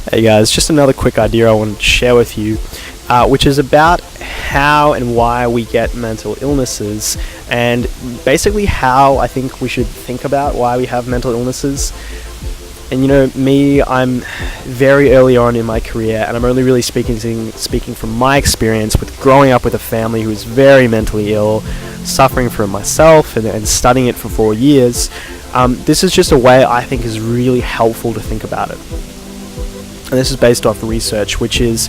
Hey guys, just another quick idea I wanted to share with you, which is about how and why we get mental illnesses, and basically how I think we should think about why we have mental illnesses. And me, I'm very early on in my career, and I'm only really speaking from my experience with growing up with a family who is very mentally ill, suffering from it myself, and studying it for 4 years. This is just a way I think is really helpful to think about it. And this is based off research, which is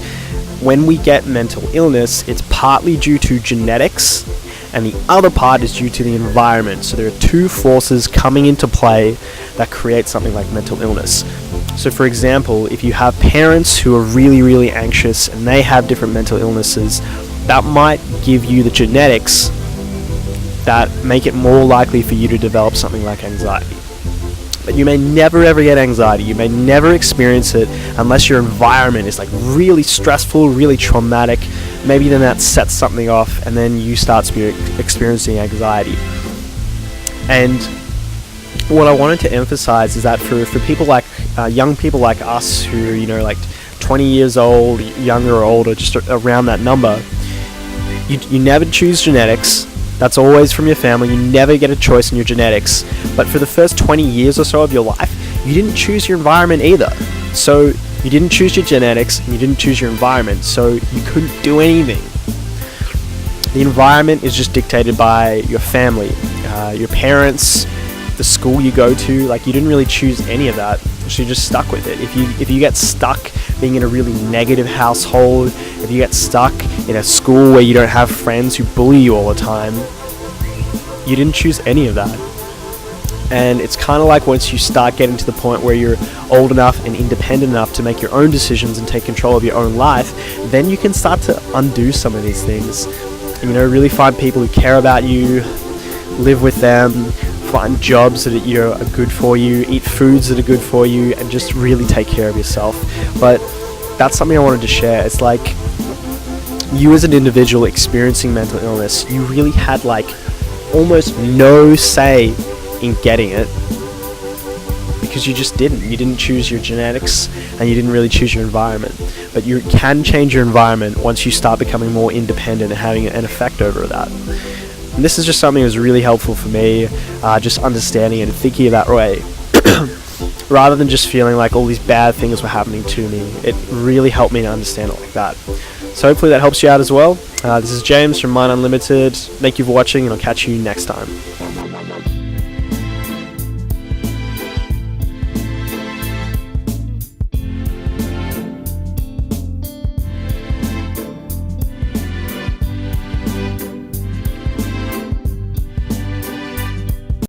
when we get mental illness, it's partly due to genetics, and the other part is due to the environment. So there are two forces coming into play that create something like mental illness. So for example, if you have parents who are really, really anxious and they have different mental illnesses, that might give you the genetics that make it more likely for you to develop something like anxiety. But you may never ever get anxiety. You may never experience it unless your environment is like really stressful, really traumatic. Maybe then that sets something off, and then you start experiencing anxiety. And what I wanted to emphasize is that for people like young people like us who like 20 years old, younger or older, just around that number, you never choose genetics. That's always from your family. You never get a choice in your genetics. But for the first 20 years or so of your life, you didn't choose your environment either. So you didn't choose your genetics, and you didn't choose your environment, so you couldn't do anything. The environment is just dictated by your family, your parents, the school you go to. Like, you didn't really choose any of that, so you're just stuck with it. If you get stuck being in a really negative household, if you get stuck in a school where you don't have friends who bully you all the time, you didn't choose any of that. And it's kind of like once you start getting to the point where you're old enough and independent enough to make your own decisions and take control of your own life, then you can start to undo some of these things. And, really find people who care about you, live with them, find jobs that are good for you, eat foods that are good for you, and just really take care of yourself. But that's something I wanted to share. It's like, you as an individual experiencing mental illness, you really had almost no say in getting it, because you just didn't. You didn't choose your genetics, and you didn't really choose your environment. But you can change your environment once you start becoming more independent and having an effect over that. And this is just something that was really helpful for me, just understanding and thinking that way. Rather than just feeling like all these bad things were happening to me, it really helped me to understand it like that. So hopefully that helps you out as well. This is James from Mind Unlimited. Thank you for watching, and I'll catch you next time.